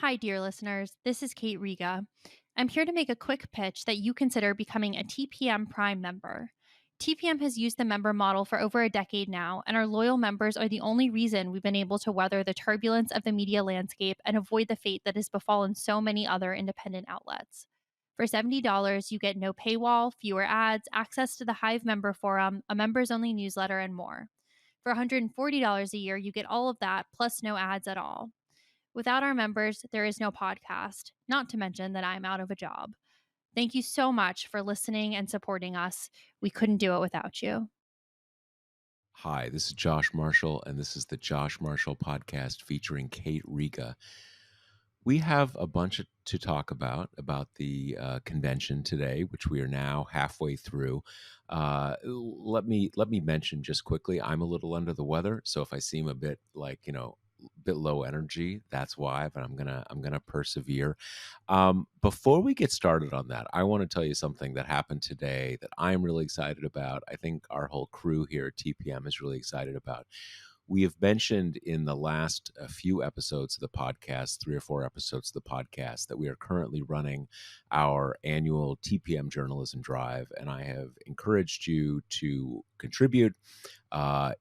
Hi, dear listeners. This is Kate Riga. I'm here to make a quick pitch that you consider becoming a TPM Prime member. TPM has used the member model for over a decade now, and our loyal members are the only reason we've been able to weather the turbulence of the media landscape and avoid the fate that has befallen so many other independent outlets. For $70, you get no paywall, fewer ads, access to the Hive member forum, a members only newsletter, and more. For $140 a year, you get all of that, plus no ads at all. Without our members, there is no podcast, not to mention that I'm out of a job. Thank you so much for listening and supporting us. We couldn't do it without you. Hi, this is Josh Marshall, and this is the Josh Marshall podcast featuring Kate Riga. We have a bunch to talk about the convention today, which we are now halfway through. Let me mention just quickly, I'm a little under the weather, so if I seem a bit bit low energy, that's why. But I'm gonna persevere. Before we get started on that, I want to tell you something that happened today that I'm really excited about. I think our whole crew here at TPM is really excited about. We have mentioned in the last few episodes of the podcast, 3 or 4 episodes of the podcast, that we are currently running our annual TPM Journalism Drive, and I have encouraged you to contribute.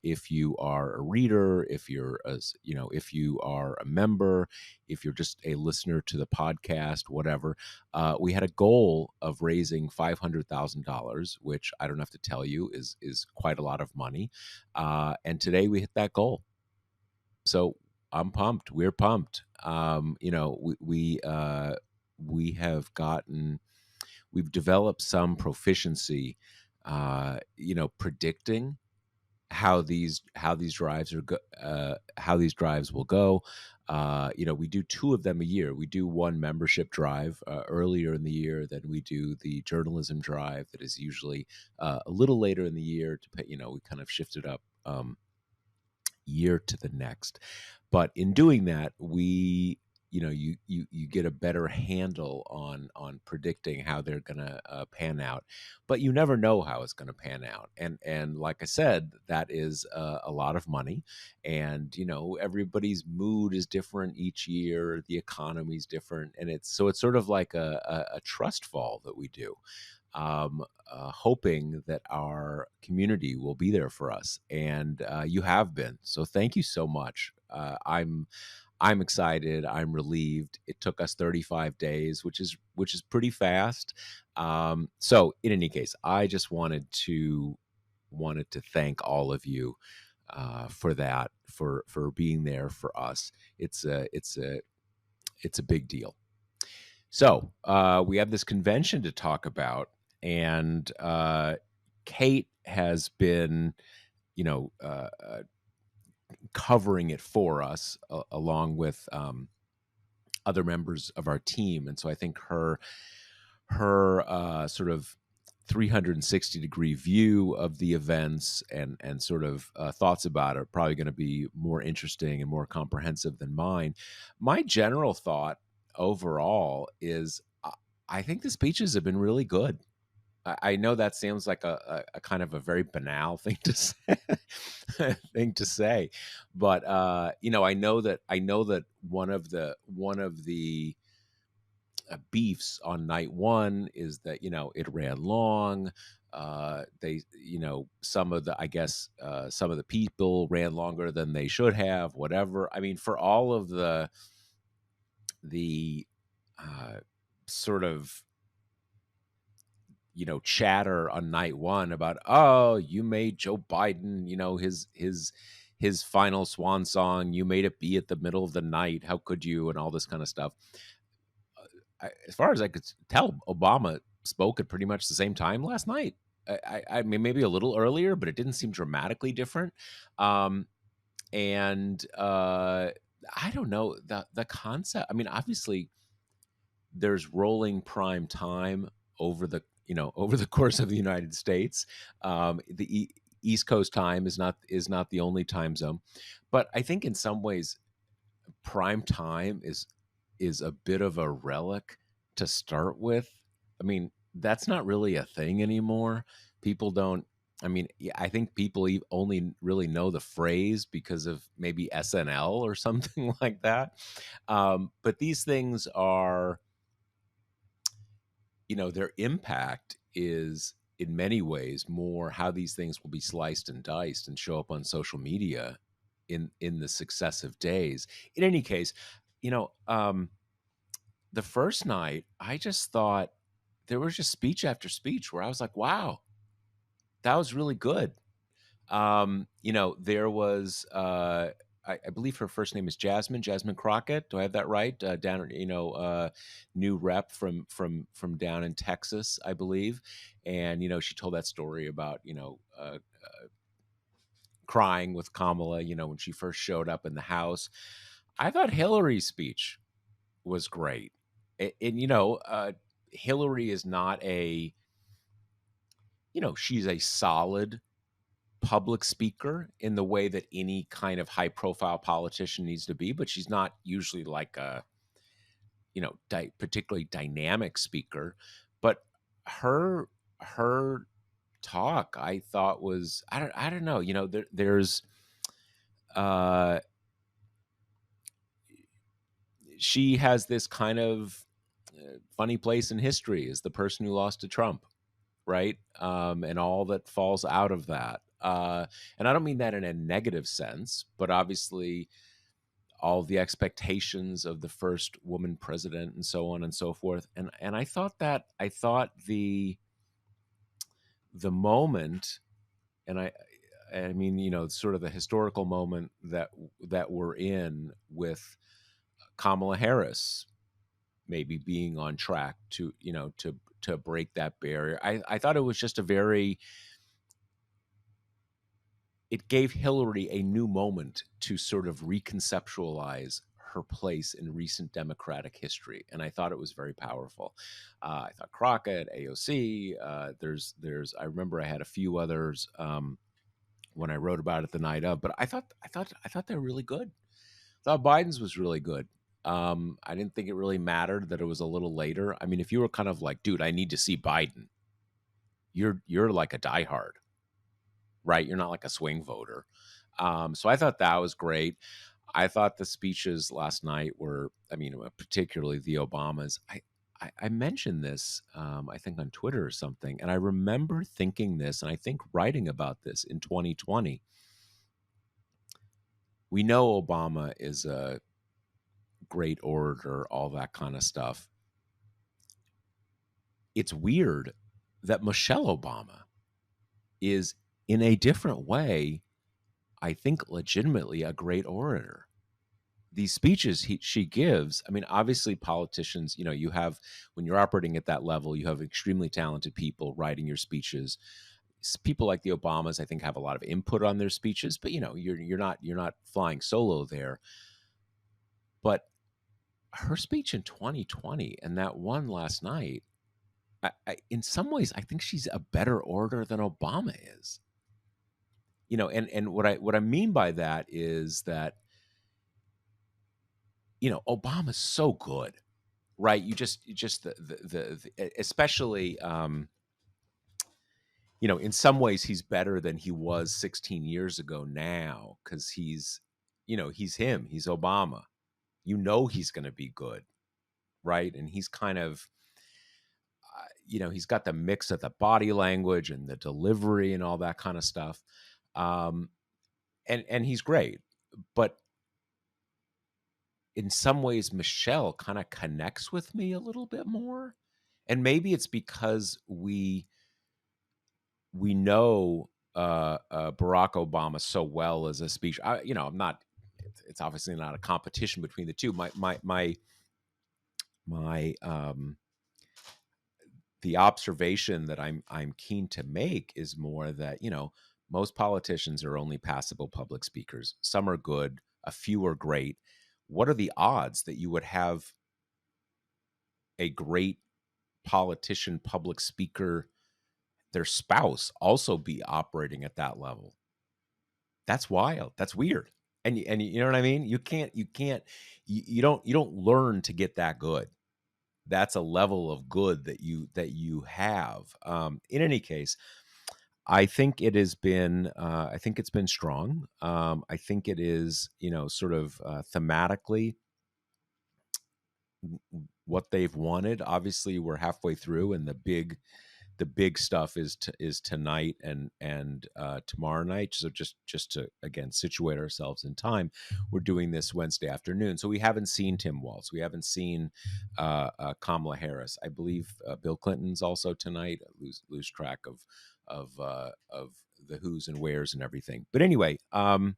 If you are a reader, if if you are a member, if you're just a listener to the podcast, whatever, we had a goal of raising $500,000, which I don't have to tell you is quite a lot of money. And today we hit that goal. So I'm pumped. We're pumped. We have we've developed some proficiency, predicting how these drives will go. We do 2 of them a year. We do one membership drive earlier in the year, then we do the journalism drive that is usually a little later in the year. We kind of shift it up year to the next. But in doing that, you get a better handle on predicting how they're going to pan out, but you never know how it's going to pan out. And like I said, that is a lot of money, and everybody's mood is different each year. The economy's different, and it's sort of like a trust fall that we do. Hoping that our community will be there for us, and you have been. So thank you so much. I'm excited. I'm relieved. It took us 35 days, which is pretty fast. So in any case, I just wanted to thank all of you for that, for being there for us. It's a big deal. So we have this convention to talk about, and Kate has been, covering it for us along with other members of our team, and so I think her sort of 360-degree view of the events and sort of thoughts about it are probably going to be more interesting and more comprehensive than mine. My general thought overall is I think the speeches have been really good. I know that seems like a kind of a very banal thing to say, but I know that one of the beefs on night one is that it ran long. Some of the people ran longer than they should have. Whatever. I mean, for all of the sort of chatter on night one about, oh, you made Joe Biden, his final swan song, you made it be at the middle of the night, how could you, and all this kind of stuff. As far as I could tell, Obama spoke at pretty much the same time last night. I mean, maybe a little earlier, but it didn't seem dramatically different. And I don't know, the concept. I mean, obviously, there's rolling prime time over the course of the United States. The East Coast time is not the only time zone, but I think in some ways, prime time is a bit of a relic to start with. I mean, that's not really a thing anymore. People don't I mean, yeah, I think people only really know the phrase because of maybe SNL or something like that. But these things are, their impact is in many ways more how these things will be sliced and diced and show up on social media in the successive days. In any case, you know, um, the first night, I just thought there was just speech after speech where I was like, wow, that was really good. There was, I believe her first name is Jasmine Crockett. Do I have that right? Down, new rep from down in Texas, I believe. And, she told that story about, crying with Kamala, when she first showed up in the House. I thought Hillary's speech was great. Hillary is not she's a solid public speaker in the way that any kind of high profile politician needs to be, but she's not usually like a, particularly dynamic speaker. But her talk, I thought was, I don't know, there's, uh, she has this kind of funny place in history as the person who lost to Trump, right? And all that falls out of that. And I don't mean that in a negative sense, but obviously all the expectations of the first woman president and so on and so forth. And I thought the moment, and I mean, sort of the historical moment that we're in with Kamala Harris maybe being on track to, to break that barrier. I thought it was just it gave Hillary a new moment to sort of reconceptualize her place in recent Democratic history, and I thought it was very powerful. I thought Crockett, AOC, I remember I had a few others when I wrote about it the night of, but I thought they were really good. I thought Biden's was really good. I didn't think it really mattered that it was a little later. I mean, if you were kind of like, dude, I need to see Biden, you're like a diehard, right? You're not like a swing voter. So I thought that was great. I thought the speeches last night were, I mean, particularly the Obamas. I mentioned this, I think on Twitter or something, and I remember thinking this, and I think writing about this in 2020. We know Obama is a great orator, all that kind of stuff. It's weird that Michelle Obama is, in a different way, I think legitimately a great orator. These speeches she gives, I mean, obviously politicians, you have, when you're operating at that level, you have extremely talented people writing your speeches. People like the Obamas, I think, have a lot of input on their speeches, but you're not flying solo there. But her speech in 2020 and that one last night, in some ways, I think she's a better orator than Obama is. And what I mean by that is that Obama's so good, right? You just especially in some ways he's better than he was 16 years ago now because he's him, he's Obama. He's going to be good, right? And he's kind of he's got the mix of the body language and the delivery and all that kind of stuff. Um, and he's great, but in some ways, Michelle kind of connects with me a little bit more, and maybe it's because we know Barack Obama so well as a speech. I'm not. It's obviously not a competition between the two. My the observation that I'm keen to make is more that most politicians are only passable public speakers. Some are good, a few are great. What are the odds that you would have a great politician, public speaker, their spouse also be operating at that level? That's wild. That's weird. And you know what I mean? You don't learn to get that good. That's a level of good that you have. In any case, I think it has been. I think it's been strong. I think it is, sort of thematically what they've wanted. Obviously, we're halfway through, and the big stuff is tonight and tomorrow night. So just to again situate ourselves in time, we're doing this Wednesday afternoon. So we haven't seen Tim Walz. We haven't seen Kamala Harris. I believe Bill Clinton's also tonight. I lose track of the who's and wheres and everything. But anyway, what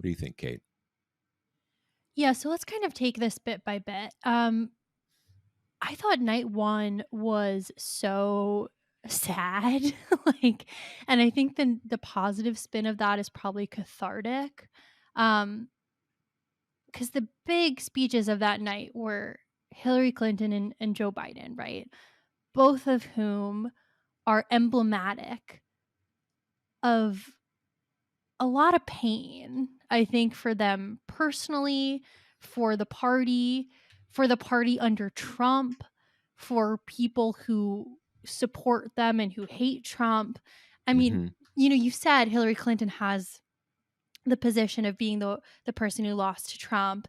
do you think, Kate? Yeah, so let's kind of take this bit by bit. I thought night 1 was so sad, like, and I think the positive spin of that is probably cathartic, um, because the big speeches of that night were Hillary Clinton and Joe Biden, right? Both of whom are emblematic of a lot of pain, I think, for them personally, for the party under Trump, for people who support them and who hate Trump. I mean, Hmm. you said Hillary Clinton has the position of being the person who lost to Trump.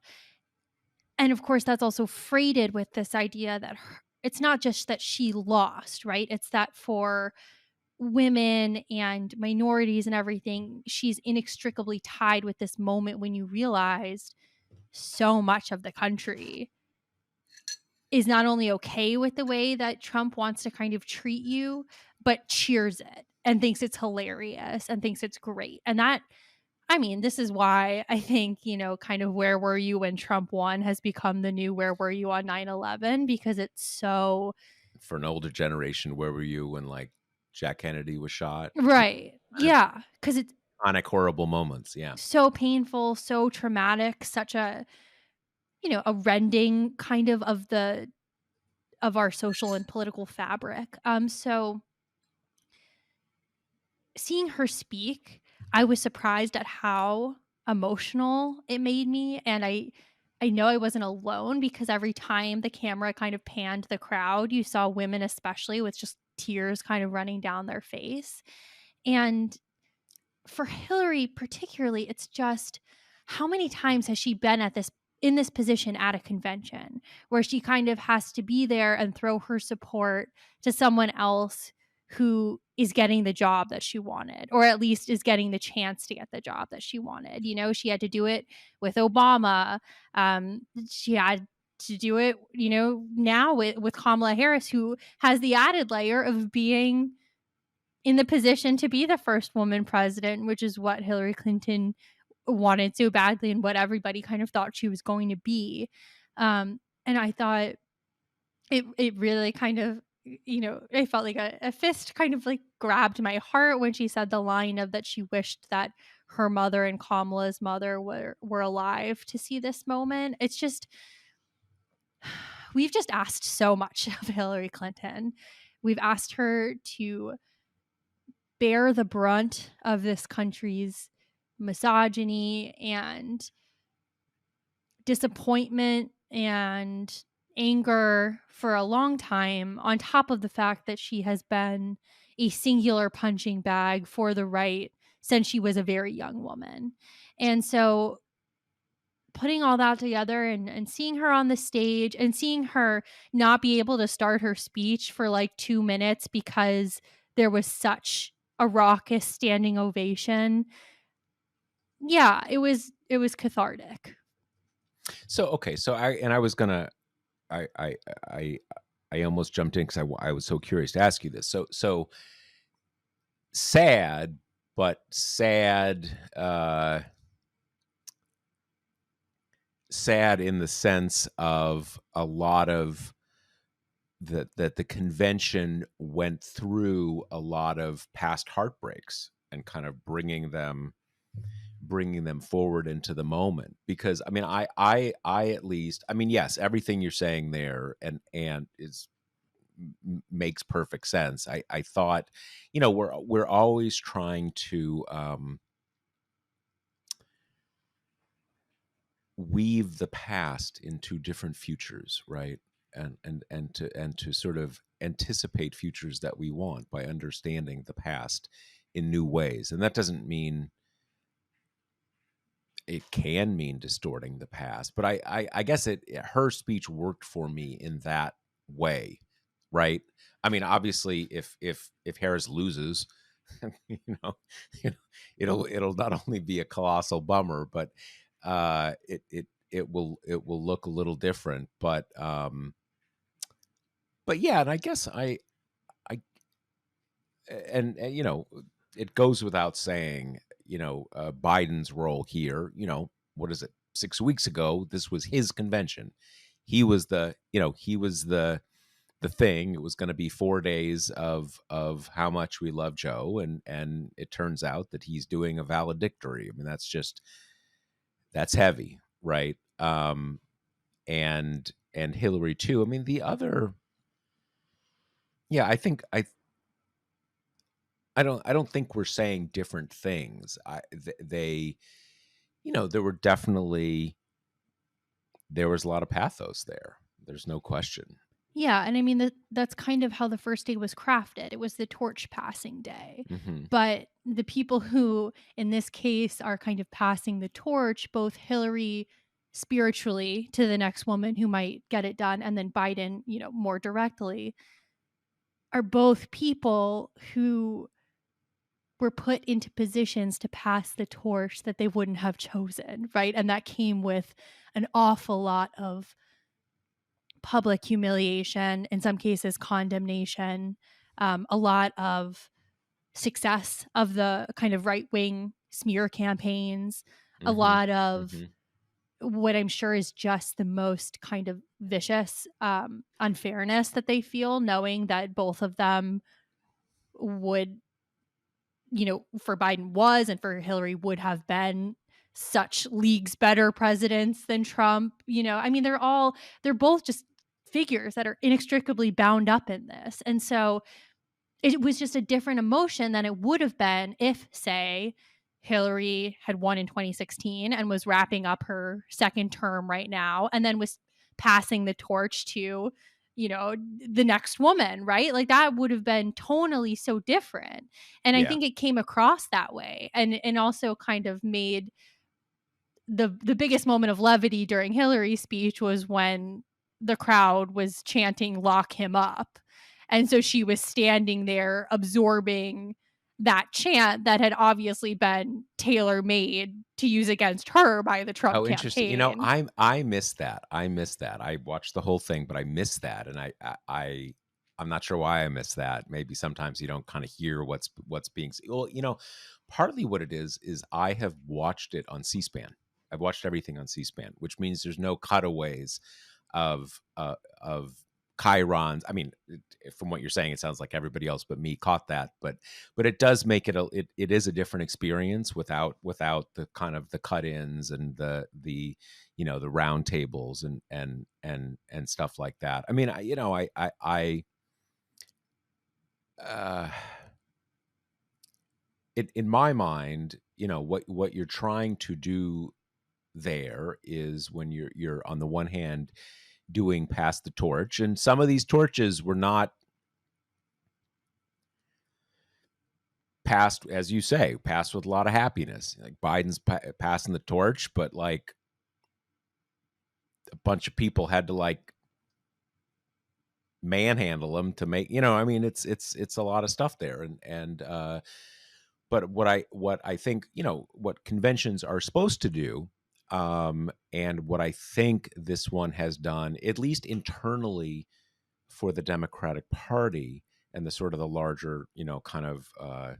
And of course, that's also freighted with this idea that it's not just that she lost, right? It's that for women and minorities and everything, she's inextricably tied with this moment when you realized so much of the country is not only okay with the way that Trump wants to kind of treat you, but cheers it and thinks it's hilarious and thinks it's great. And that, I mean, this is why I think, kind of where were you when Trump won has become the new where were you on 9/11, because it's so For an older generation, where were you when like Jack Kennedy was shot? right. Kind of Yeah, cuz it's iconic, horrible moments. Yeah. so painful, so traumatic, such a rending kind of our social and political fabric. So seeing her speak, I was surprised at how emotional it made me, and I know I wasn't alone, because every time the camera kind of panned the crowd, you saw women especially with just tears kind of running down their face. And for Hillary particularly, it's just how many times has she been in this position at a convention where she kind of has to be there and throw her support to someone else who is getting the job that she wanted, or at least is getting the chance to get the job that she wanted. She had to do it with Obama. She had to do it, now with Kamala Harris, who has the added layer of being in the position to be the first woman president, which is what Hillary Clinton wanted so badly and what everybody kind of thought she was going to be. And I thought it really kind of, I felt like a fist kind of like grabbed my heart when she said the line of that she wished that her mother and Kamala's mother were alive to see this moment. It's just, we've just asked so much of Hillary Clinton. We've asked her to bear the brunt of this country's misogyny and disappointment and anger for a long time, on top of the fact that she has been a singular punching bag for the right since she was a very young woman. And so putting all that together and seeing her on the stage and seeing her not be able to start her speech for like 2 minutes because there was such a raucous standing ovation. Yeah, it was cathartic. So okay, so I was gonna I I I I almost jumped in because I was so curious to ask you this. So sad, but sad, sad in the sense of a lot of that the convention went through a lot of past heartbreaks and kind of bringing them forward into the moment. Because I mean, I at least, I mean, yes, everything you're saying there and is makes perfect sense. I thought, we're always trying to weave the past into different futures, right? and to sort of anticipate futures that we want by understanding the past in new ways. And that doesn't mean, it can mean distorting the past, but I guess her speech worked for me in that way, right? I mean, obviously, if Harris loses, you know, you know, it'll not only be a colossal bummer, but it will look a little different. But yeah, and I guess I and it goes without saying, Biden's role here, what is it? 6 weeks ago, this was his convention. He was the thing. It was going to be 4 days of how much we love Joe, and it turns out that he's doing a valedictory. I mean, that's heavy, right? And Hillary too. I mean, the other, yeah, I don't think we're saying different things. They, there was a lot of pathos there. There's no question. Yeah, and I mean that's kind of how the first day was crafted. It was the torch passing day. Hmm. But the people who in this case are kind of passing the torch, both Hillary spiritually to the next woman who might get it done, and then Biden, more directly, are both people who were put into positions to pass the torch that they wouldn't have chosen, right? And that came with an awful lot of public humiliation, in some cases condemnation, a lot of success of the kind of right wing smear campaigns, a Hmm. lot of Hmm. what I'm sure is just the most kind of vicious unfairness that they feel, knowing that both of them would, for Biden was and for Hillary would have been such leagues better presidents than Trump. I mean, they're both just figures that are inextricably bound up in this. And so it was just a different emotion than it would have been if, say, Hillary had won in 2016 and was wrapping up her second term right now and then was passing the torch to, the next woman, right? Like that would have been tonally so different. And I Yeah. think it came across that way and also kind of made the biggest moment of levity during Hillary's speech was when the crowd was chanting lock him up. And so she was standing there absorbing that chant that had obviously been tailor made to use against her by the Trump Oh, interesting. campaign. I missed that. I missed that. I watched the whole thing, but I missed that, and I'm not sure why I missed that. Maybe sometimes you don't kind of hear what's being. Well, partly what it is I have watched it on C-SPAN. I've watched everything on C-SPAN, which means there's no cutaways of chyrons. I mean, from what you're saying, it sounds like everybody else but me caught that, but it does make it is a different experience without the kind of the cut-ins and the round tables and stuff like that. I mean, uh in my mind, what you're trying to do there is, when you're on the one hand doing pass the torch, and some of these torches were not passed, as you say, passed with a lot of happiness. Like Biden's passing the torch, but like a bunch of people had to like manhandle him to make, I mean, it's a lot of stuff there. And but what I think, what conventions are supposed to do, and what I think this one has done, at least internally for the Democratic Party and the sort of the larger, kind of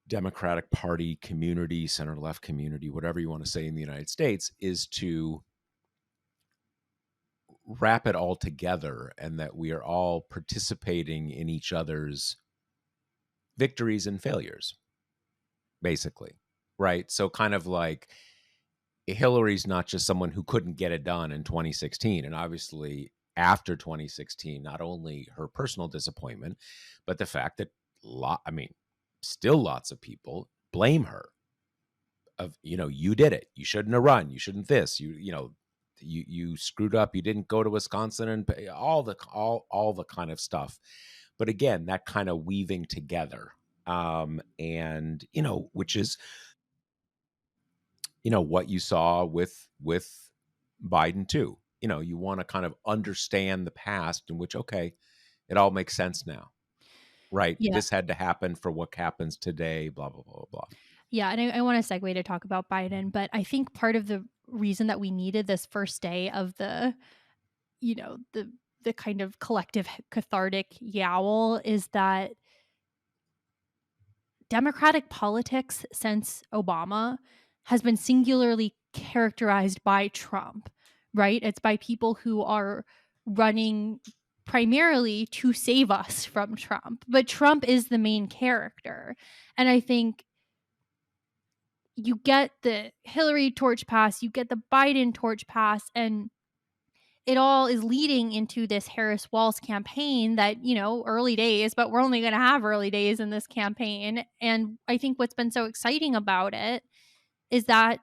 Democratic Party community, center left community, whatever you want to say, in the United States, is to wrap it all together, and that we are all participating in each other's victories and failures, basically. Right. So, kind of like, Hillary's not just someone who couldn't get it done in 2016. And obviously, after 2016, not only her personal disappointment, but the fact that, I mean, still lots of people blame her of, you did it. You shouldn't have run. You shouldn't this. You screwed up. You didn't go to Wisconsin and pay all the kind of stuff. But again, that kind of weaving together, and which is what you saw with Biden too. You want to kind of understand the past in which, okay, it all makes sense now, right? Yeah. This had to happen for what happens today, blah blah blah blah blah. Yeah, and I want to segue to talk about Biden, but I think part of the reason that we needed this first day of the kind of collective cathartic yowl is that Democratic politics since Obama has been singularly characterized by Trump, right? It's by people who are running primarily to save us from Trump, but Trump is the main character. And I think you get the Hillary torch pass, you get the Biden torch pass, and it all is leading into this Harris Walz campaign that, early days, but we're only going to have early days in this campaign. And I think what's been so exciting about it is that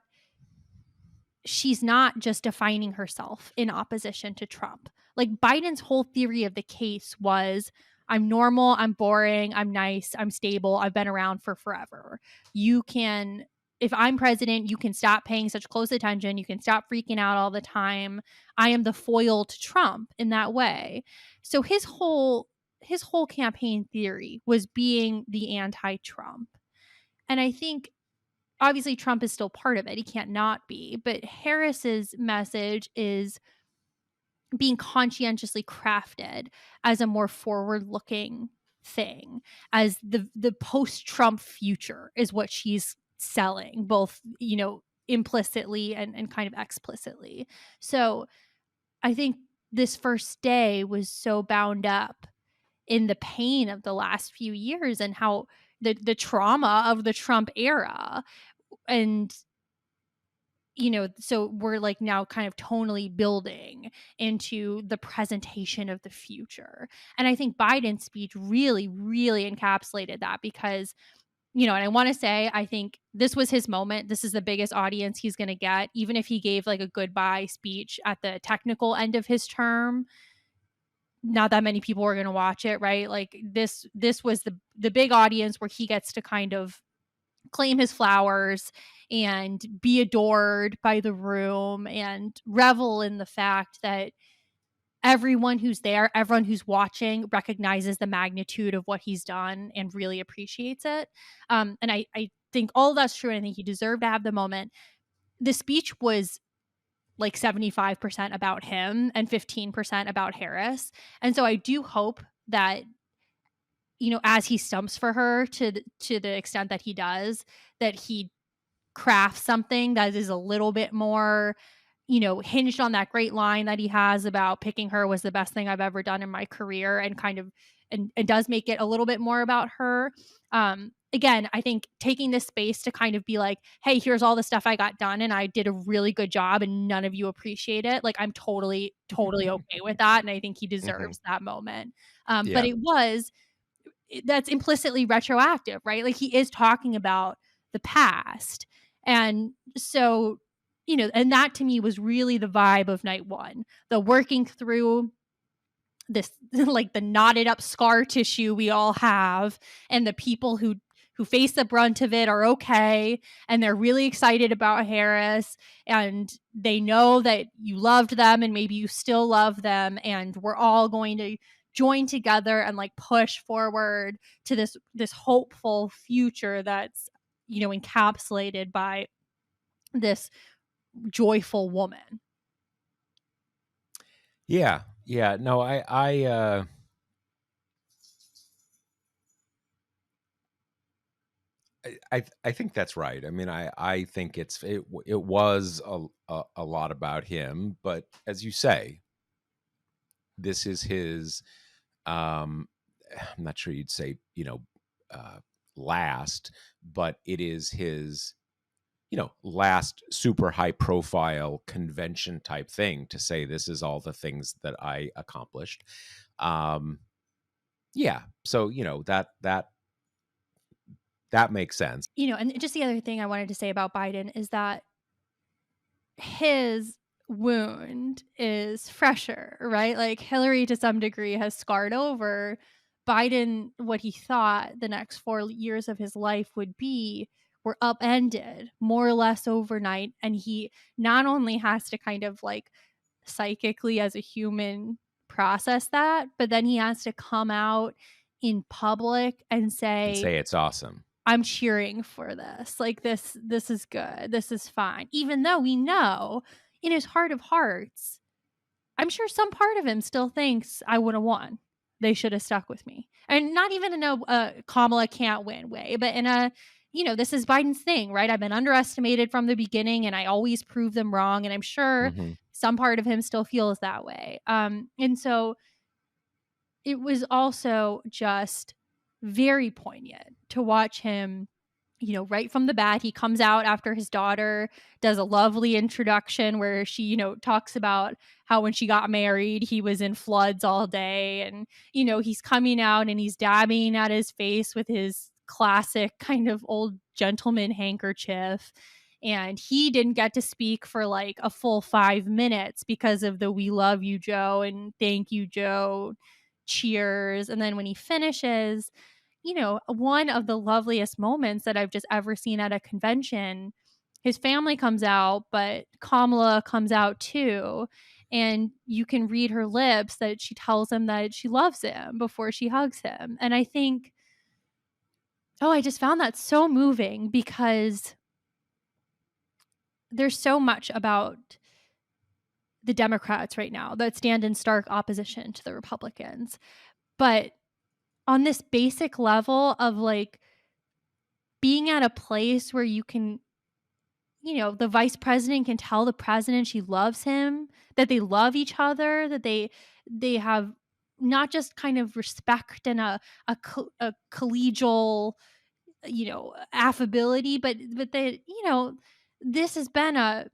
she's not just defining herself in opposition to Trump. Like Biden's whole theory of the case was I'm normal, I'm boring, I'm nice, I'm stable, I've been around for forever. You can, if I'm president, you can stop paying such close attention, you can stop freaking out all the time. I am the foil to Trump in that way. So his whole campaign theory was being the anti-Trump. And I think obviously Trump is still part of it. He can't not be. But Harris's message is being conscientiously crafted as a more forward-looking thing, as the post-Trump future is what she's selling, both, implicitly and kind of explicitly. So I think this first day was so bound up in the pain of the last few years and how the trauma of the Trump era. And so we're like now kind of tonally building into the presentation of the future. And I think Biden's speech really, really encapsulated that because, and I want to say, I think this was his moment. This is the biggest audience he's going to get. Even if he gave like a goodbye speech at the technical end of his term, not that many people were going to watch it, right? Like this was the big audience where he gets to kind of claim his flowers and be adored by the room and revel in the fact that everyone who's there, everyone who's watching recognizes the magnitude of what he's done and really appreciates it. And I think all that's true. And I think he deserved to have the moment. The speech was like 75% about him and 15% about Harris. And so I do hope that, as he stumps for her to the extent that he does, that he craft something that is a little bit more, hinged on that great line that he has about picking her was the best thing I've ever done in my career, and kind of and does make it a little bit more about her. Again, I think taking this space to kind of be like, hey, here's all the stuff I got done and I did a really good job and none of you appreciate it. Like I'm totally, totally okay with that. And I think he Hmm. deserves that moment. But Yeah. that's implicitly retroactive, right? Like he is talking about the past. And so, and that to me was really the vibe of night one, the working through this, like the knotted up scar tissue we all have, and the people who face the brunt of it are okay and they're really excited about Harris and they know that you loved them and maybe you still love them, and we're all going to join together and like push forward to this hopeful future that's encapsulated by this joyful woman. Yeah. Yeah. No, I think that's right. I mean, I think it was a lot about him, but as you say, this is his. Um, I'm not sure you'd say uh, last, but it is his last super high profile convention type thing to say this is all the things that I accomplished. Um, yeah, so that makes sense. And just the other thing I wanted to say about Biden is that his wound is fresher, right? Like Hillary to some degree has scarred over. Biden, what he thought the next 4 years of his life would be, were upended more or less overnight. And he not only has to kind of like psychically as a human process that, but then he has to come out in public and And say, say it's awesome. I'm cheering for this. Like this is good. This is fine. Even though we know in his heart of hearts, I'm sure some part of him still thinks I would have won. They should have stuck with me. And not even in a Kamala can't win way, but in a, this is Biden's thing, right? I've been underestimated from the beginning and I always prove them wrong. And I'm sure Hmm. some part of him still feels that way. And so it was also just very poignant to watch him, right from the bat. He comes out after his daughter does a lovely introduction where she, talks about how when she got married, he was in floods all day. And, he's coming out and he's dabbing at his face with his classic kind of old gentleman handkerchief. And he didn't get to speak for like a full 5 minutes because of the "We love you, Joe," and "Thank you, Joe" cheers. And then when he finishes, one of the loveliest moments that I've just ever seen at a convention, his family comes out, but Kamala comes out too. And you can read her lips that she tells him that she loves him before she hugs him. And I think, I just found that so moving because there's so much about the Democrats right now that stand in stark opposition to the Republicans. But on this basic level of like being at a place where you can, the vice president can tell the president she loves him, that they love each other, that they have not just kind of respect and a collegial, affability, but that, this has been a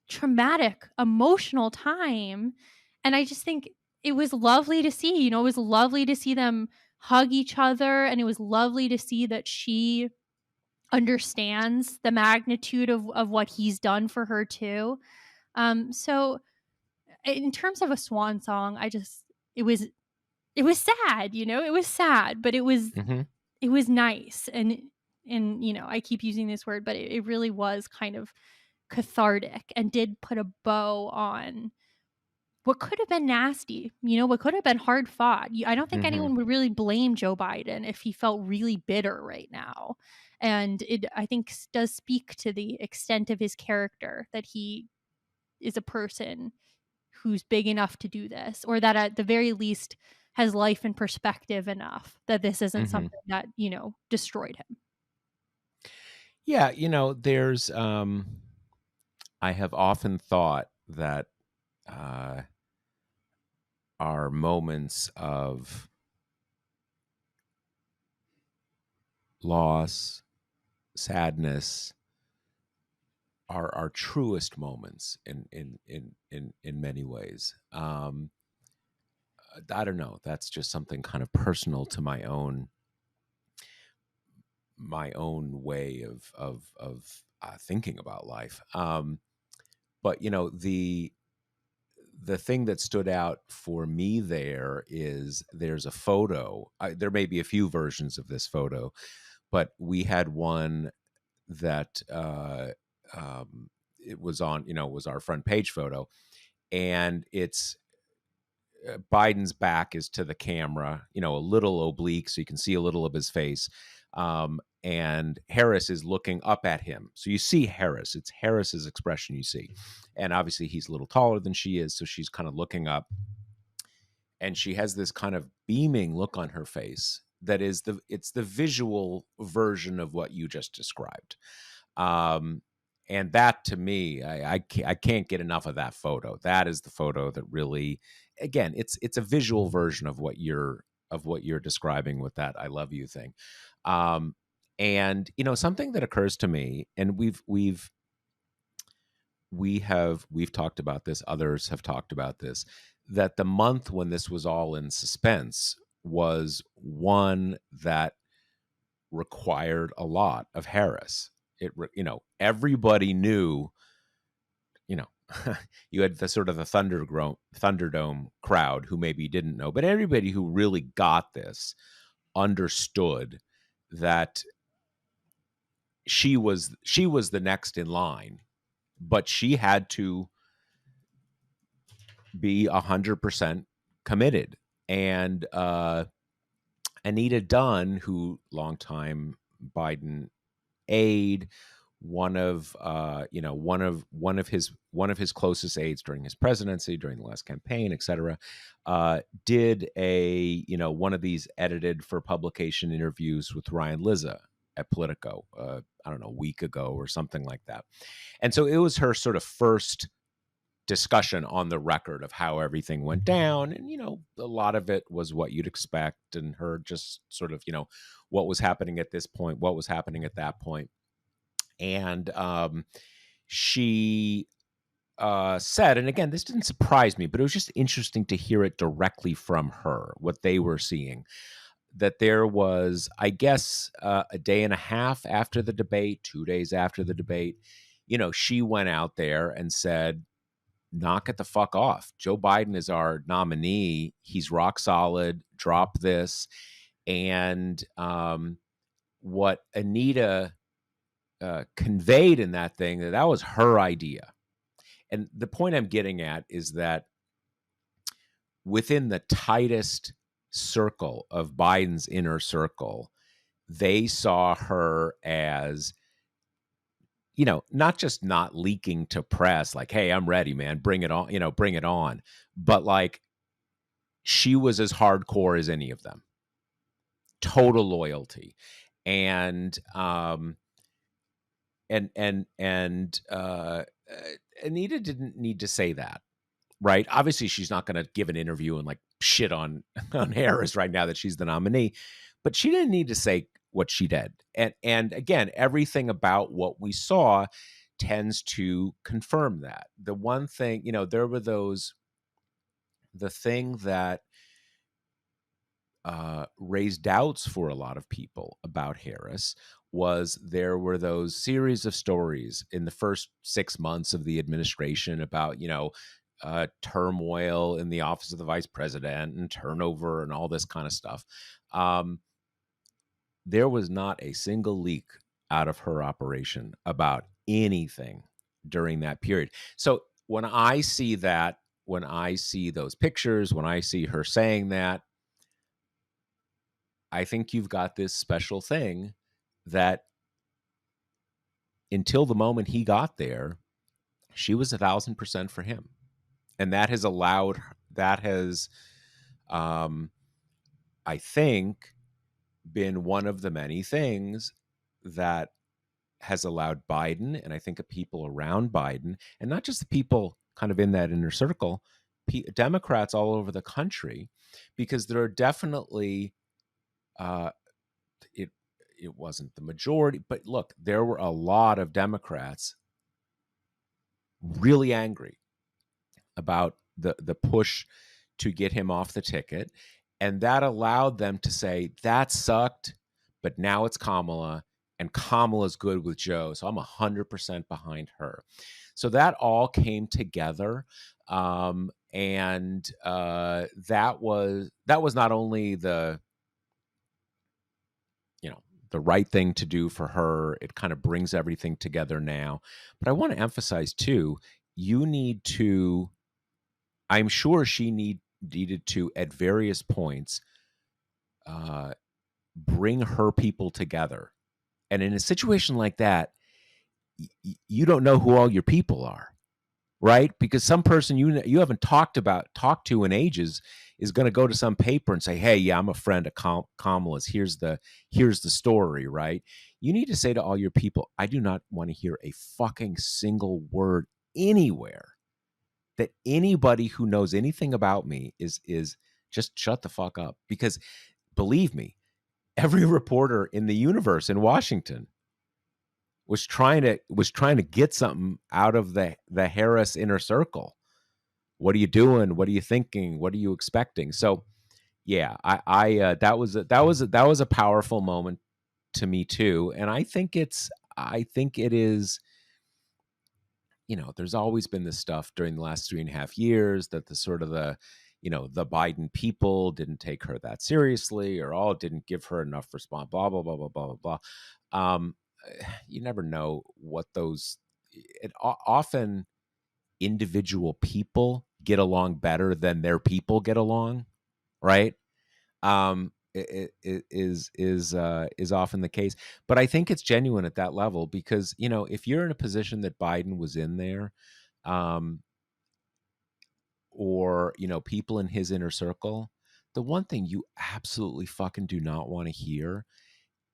traumatic, emotional time. And I just think it was lovely to see, it was lovely to see them hug each other. And it was lovely to see that she understands the magnitude of what he's done for her too. So in terms of a swan song, it was it was sad, it was sad, but Hmm. it was nice. And I keep using this word, but it really was kind of cathartic and did put a bow on what could have been nasty, what could have been hard fought. I don't think Hmm. anyone would really blame Joe Biden if he felt really bitter right now. And it, I think, does speak to the extent of his character that he is a person who's big enough to do this, or that at the very least has life and perspective enough that this isn't Hmm. something that, destroyed him. Yeah, there's I have often thought that uh our moments of loss, sadness are our truest moments in many ways. I don't know. That's just something kind of personal to my own way of thinking about life. But the thing that stood out for me there is there's a photo. There may be a few versions of this photo, but we had one that it was on, was our front page photo, and it's Biden's back is to the camera, a little oblique, so you can see a little of his face. And Harris is looking up at him. So you see Harris. It's Harris's expression you see. And obviously he's a little taller than she is, so she's kind of looking up. And she has this kind of beaming look on her face that is it's the visual version of what you just described. Um, and that to me, I can't get enough of that photo. That is the photo that really, again, it's a visual version of what you're describing with that "I love you" thing. Um, and something that occurs to me, and we've talked about this, others have talked about this, that the month when this was all in suspense was one that required a lot of Harris. Everybody knew, you had the sort of the Thunderdome crowd who maybe didn't know, but everybody who really got this understood that she was the next in line, but she had to be 100% committed. And Anita Dunn, who longtime Biden aide, one of his closest aides during his presidency, during the last campaign, et cetera, did one of these edited for publication interviews with Ryan Lizza at Politico, I don't know, a week ago or something like that. And so it was her sort of first discussion on the record of how everything went down. And, a lot of it was what you'd expect, and her just sort of, what was happening at this point, what was happening at that point. And she said, and again, this didn't surprise me, but it was just interesting to hear it directly from her, what they were seeing, that there was, I guess, a day and a half after the debate, 2 days after the debate, she went out there and said, knock it the fuck off. Joe Biden is our nominee. He's rock solid. Drop this. And what Anita conveyed in that thing, that was her idea. And the point I'm getting at is that within the tightest circle of Biden's inner circle, they saw her as, not just not leaking to press, like, hey, I'm ready, man, bring it on, bring it on. But like, she was as hardcore as any of them. Total loyalty. And Anita didn't need to say that, right? Obviously, she's not going to give an interview and like shit on Harris right now that she's the nominee, but she didn't need to say what she did. And again, everything about what we saw tends to confirm that. The one thing, there were the thing that raised doubts for a lot of people about Harris was there were those series of stories in the first 6 months of the administration about, turmoil in the office of the vice president and turnover and all this kind of stuff. There was not a single leak out of her operation about anything during that period. So when I see that, when I see those pictures, when I see her saying that, I think you've got this special thing that until the moment he got there, she was 1,000% for him. And that has allowed, I think, been one of the many things that has allowed Biden, and I think of people around Biden, and not just the people kind of in that inner circle, Democrats all over the country, because there are definitely, it wasn't the majority, but look, there were a lot of Democrats really angry about the push to get him off the ticket. And that allowed them to say, that sucked, but now it's Kamala, and Kamala's good with Joe. So I'm 100% behind her. So that all came together. And that was not only the right thing to do for her. It kind of brings everything together now. But I want to emphasize too, I'm sure she needed to, at various points, bring her people together. And in a situation like that, you don't know who all your people are, right? Because some person you haven't talked to in ages is going to go to some paper and say, hey, yeah, I'm a friend of Kamala's. Here's the story, right? You need to say to all your people, I do not want to hear a fucking single word anywhere that anybody who knows anything about me is just shut the fuck up. Because believe me, every reporter in the universe in Washington was trying to get something out of the Harris inner circle. What are you doing? What are you thinking? What are you expecting? So, yeah, that was a powerful moment to me too, and I think it is there's always been this stuff during the last 3.5 years that the sort of the Biden people didn't take her that seriously, or all didn't give her enough response, blah, blah, blah, blah, blah, blah, blah. You never know what often individual people get along better than their people get along, right? Is often the case, but I think it's genuine at that level because if you're in a position that Biden was in there, um, or people in his inner circle, the one thing you absolutely fucking do not want to hear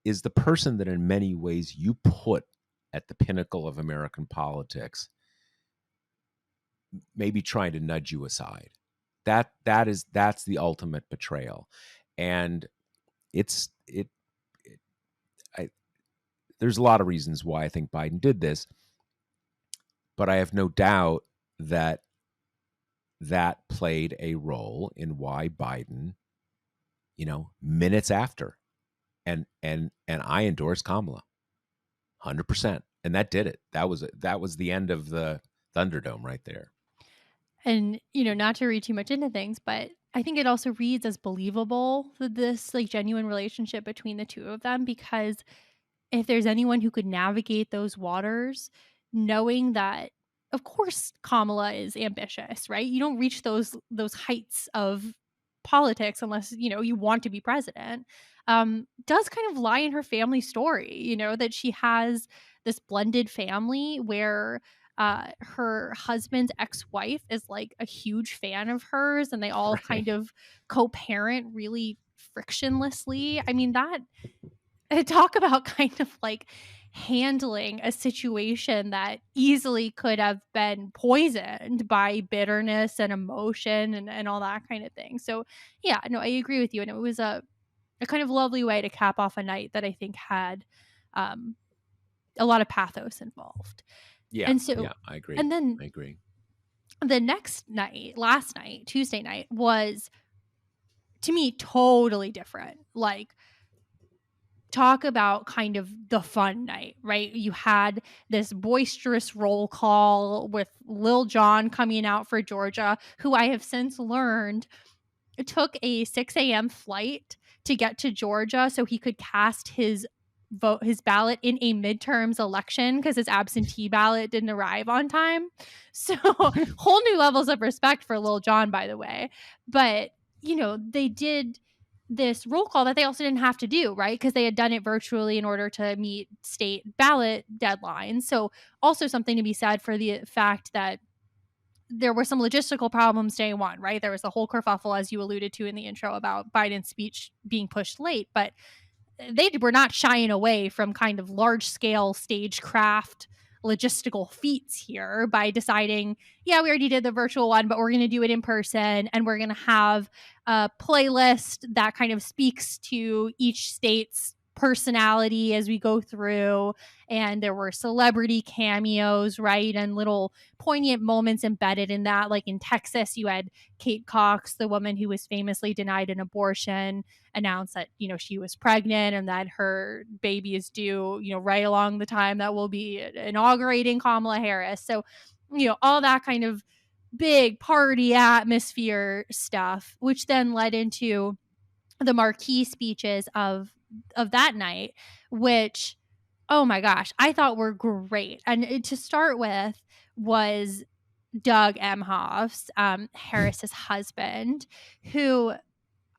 is the person that in many ways you put at the pinnacle of American politics maybe trying to nudge you aside. That's the ultimate betrayal. And it's it, it I there's a lot of reasons why I think Biden did this, but I have no doubt that played a role in why Biden, minutes after, and I endorse Kamala 100%, and that did it. That was the end of the Thunderdome right there. And, not to read too much into things, but I think it also reads as believable that this like genuine relationship between the two of them, because if there's anyone who could navigate those waters, knowing that, of course, Kamala is ambitious, right? You don't reach those heights of politics unless you want to be president. Does kind of lie in her family story, that she has this blended family where her husband's ex-wife is like a huge fan of hers, and they all Right. kind of co-parent really frictionlessly. I mean, that talk about kind of like handling a situation that easily could have been poisoned by bitterness and emotion and all that kind of thing. So, yeah, no, I agree with you. And it was a kind of lovely way to cap off a night that I think had um, a lot of pathos involved. Yeah, And so, yeah, I agree. and then I agree. the next night, last night, Tuesday night, was to me totally different. Like, talk about kind of the fun night, right? You had this boisterous roll call with Lil Jon coming out for Georgia, who I have since learned took a 6 a.m. flight to get to Georgia so he could cast his ballot in a midterms election because his absentee ballot didn't arrive on time. So whole new levels of respect for Lil Jon, by the way. But they did this roll call that they also didn't have to do, right? Because they had done it virtually in order to meet state ballot deadlines. So also something to be said for the fact that there were some logistical problems day one, right? There was the whole kerfuffle, as you alluded to in the intro, about Biden's speech being pushed late, but they were not shying away from kind of large scale stagecraft logistical feats here by deciding, yeah, we already did the virtual one, but we're going to do it in person, and we're going to have a playlist that kind of speaks to each state's personality as we go through. And there were celebrity cameos, right? And little poignant moments embedded in that. Like in Texas, you had Kate Cox, the woman who was famously denied an abortion, announced that she was pregnant and that her baby is due right along the time that we'll be inaugurating Kamala Harris. So all that kind of big party atmosphere stuff, which then led into the marquee speeches of that night, which, oh my gosh, I thought were great. And to start with was Doug Emhoff's, Harris's husband, who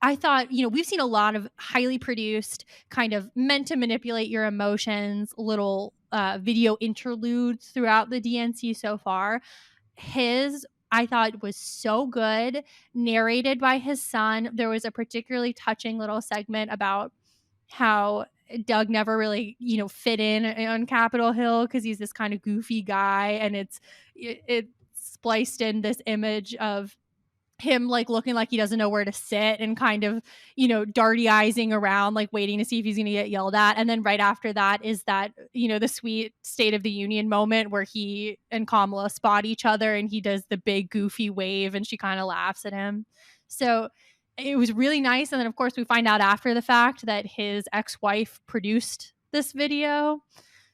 I thought, we've seen a lot of highly produced, kind of meant to manipulate your emotions, little video interludes throughout the DNC so far. His, I thought, was so good, narrated by his son. There was a particularly touching little segment about how Doug never really, fit in on Capitol Hill because he's this kind of goofy guy, and it's spliced in this image of him like looking like he doesn't know where to sit and kind of darty-izing around, like waiting to see if he's going to get yelled at. And then right after that is that the sweet State of the Union moment where he and Kamala spot each other and he does the big goofy wave and she kind of laughs at him. So it was really nice. And then of course we find out after the fact that his ex-wife produced this video.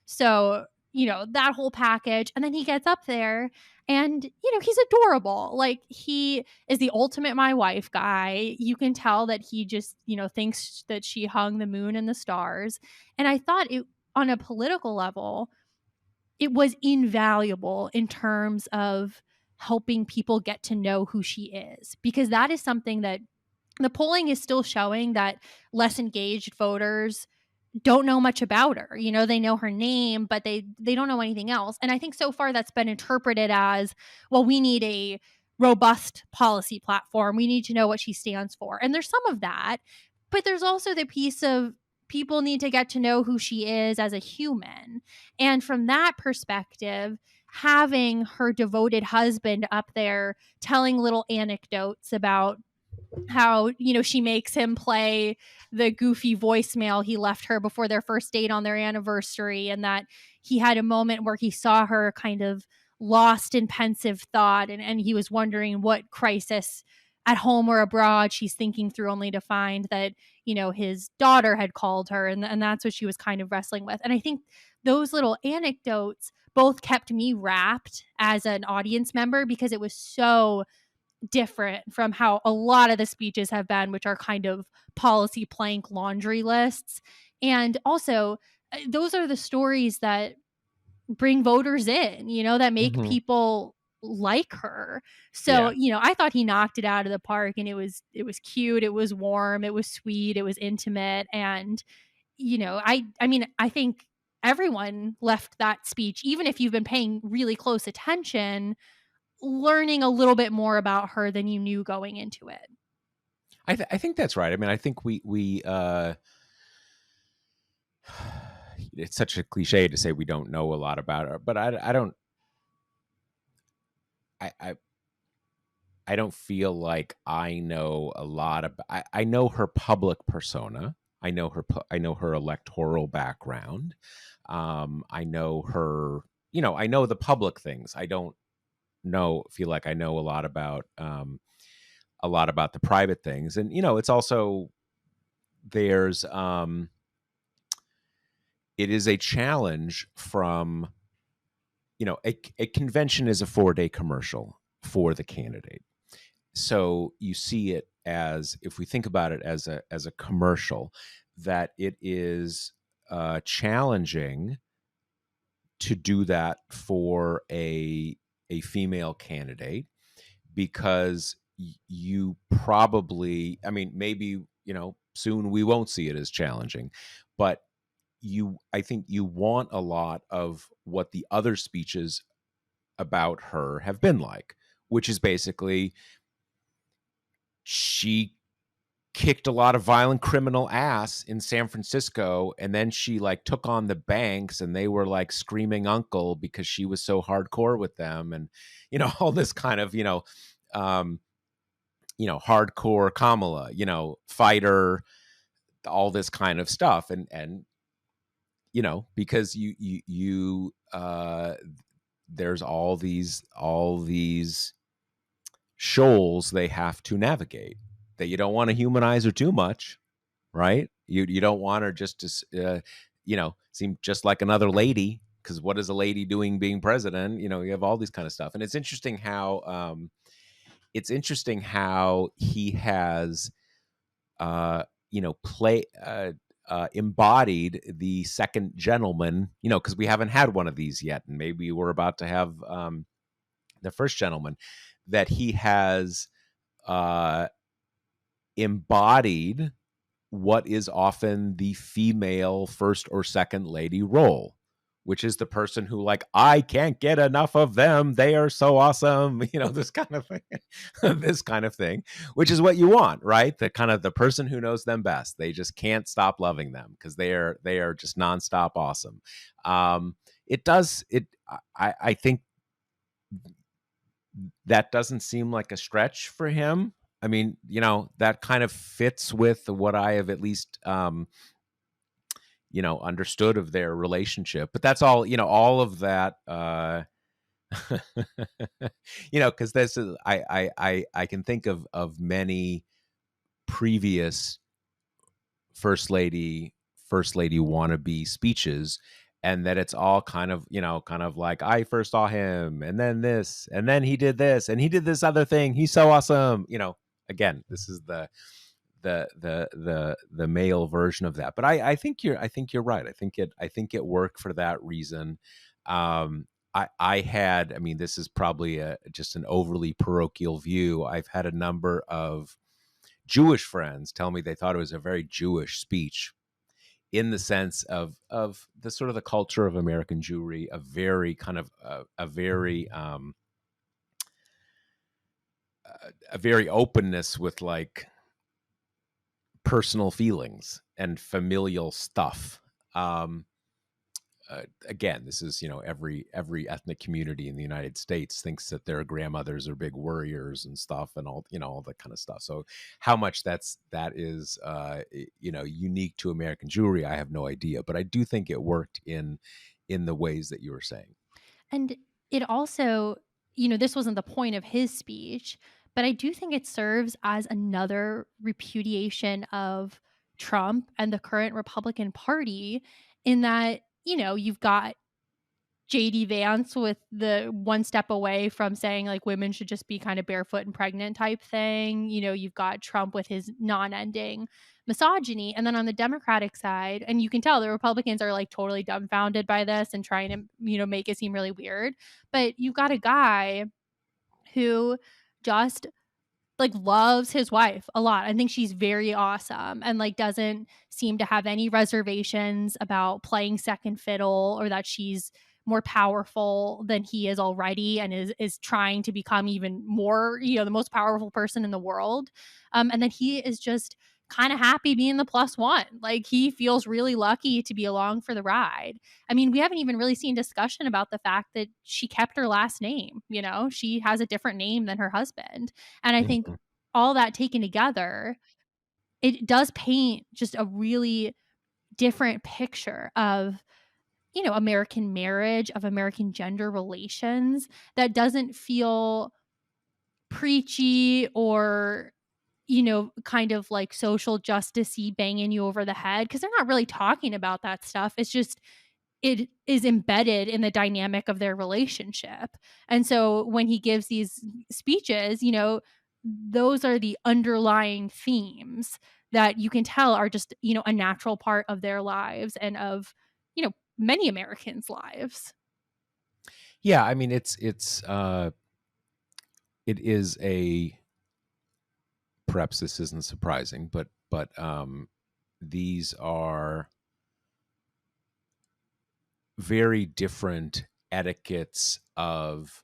So that whole package. And then he gets up there and, he's adorable. Like, he is the ultimate my wife guy. You can tell that he just, thinks that she hung the moon and the stars. And I thought it, on a political level, it was invaluable in terms of helping people get to know who she is, because that is something that the polling is still showing, that less engaged voters don't know much about her. They know her name, but they don't know anything else. And I think so far that's been interpreted as, well, we need a robust policy platform. We need to know what she stands for. And there's some of that, but there's also the piece of people need to get to know who she is as a human. And from that perspective, having her devoted husband up there telling little anecdotes about how, she makes him play the goofy voicemail he left her before their first date on their anniversary, and that he had a moment where he saw her kind of lost in pensive thought, and he was wondering what crisis at home or abroad she's thinking through, only to find that, his daughter had called her, and that's what she was kind of wrestling with. And I think those little anecdotes both kept me wrapped as an audience member, because it was so different from how a lot of the speeches have been, which are kind of policy plank laundry lists. And also, those are the stories that bring voters in, that make Mhm. people like her. So, Yeah. I thought he knocked it out of the park, and it was cute, it was warm, it was sweet, it was intimate. And, I mean, I think everyone left that speech, even if you've been paying really close attention, learning a little bit more about her than you knew going into it. I think that's right. I mean, I think it's such a cliche to say we don't know a lot about her, but I don't I, I I don't feel like I know a lot about. I know her public persona. I know her electoral background. I know her. I know the public things. I don't feel like I know a lot about the private things. And it's also there's it is a challenge from a convention is a 4-day commercial for the candidate. So you see it as, if we think about it as a commercial, that it is challenging to do that for a female candidate, because you probably, I mean, maybe soon we won't see it as challenging, but I think you want a lot of what the other speeches about her have been like, which is basically she kicked a lot of violent criminal ass in San Francisco, and then she like took on the banks, and they were like screaming uncle because she was so hardcore with them, and all this kind of um hardcore Kamala, fighter, all this kind of stuff. And because there's all these shoals they have to navigate, that you don't want to humanize her too much, right? You don't want her just to seem just like another lady, because what is a lady doing being president? You have all these kind of stuff. And it's interesting how he has play embodied the second gentleman, because we haven't had one of these yet, and maybe we're about to have the first gentleman, that he has uh, embodied what is often the female first or second lady role, which is the person who, like, I can't get enough of them, they are so awesome, this kind of thing. This kind of thing, which is what you want, right? The kind of the person who knows them best. They just can't stop loving them because they are just nonstop awesome. It does it. I think that doesn't seem like a stretch for him. I mean, that kind of fits with what I have at least understood of their relationship. But that's all of that because this is I can think of many previous first lady wannabe speeches, and that it's all kind of, kind of like, I first saw him and then this and then he did this and he did this other thing. He's so awesome. Again, this is the male version of that. But I think you're right. I think it worked for that reason. I mean, this is probably just an overly parochial view. I've had a number of Jewish friends tell me they thought it was a very Jewish speech, in the sense of the sort of the culture of American Jewry, a very kind of a very openness with like personal feelings and familial stuff. Um, Again, this is, every ethnic community in the United States thinks that their grandmothers are big warriors and stuff, and all that kind of stuff. So how much that is unique to American Jewry, I have no idea, but I do think it worked in the ways that you were saying. And it also, this wasn't the point of his speech, but I do think it serves as another repudiation of Trump and the current Republican Party, in that, you've got JD Vance with the one step away from saying like women should just be kind of barefoot and pregnant type thing. You've got Trump with his non-ending misogyny. And then on the Democratic side, and you can tell the Republicans are like totally dumbfounded by this and trying to, make it seem really weird. But you've got a guy who just like loves his wife a lot. I think she's very awesome, and like doesn't seem to have any reservations about playing second fiddle, or that she's more powerful than he is already, and is trying to become even more, the most powerful person in the world. And then he is just kind of happy being the plus one. Like he feels really lucky to be along for the ride. I mean, we haven't even really seen discussion about the fact that she kept her last name. She has a different name than her husband. And I think Mhm. all that taken together, it does paint just a really different picture of, American marriage, of American gender relations, that doesn't feel preachy or, kind of like social justice-y, banging you over the head, because they're not really talking about that stuff. It's just it is embedded in the dynamic of their relationship. And so when he gives these speeches, those are the underlying themes that you can tell are just, a natural part of their lives and of, many Americans' lives. Yeah, I mean, it is a, perhaps this isn't surprising, but these are very different etiquettes of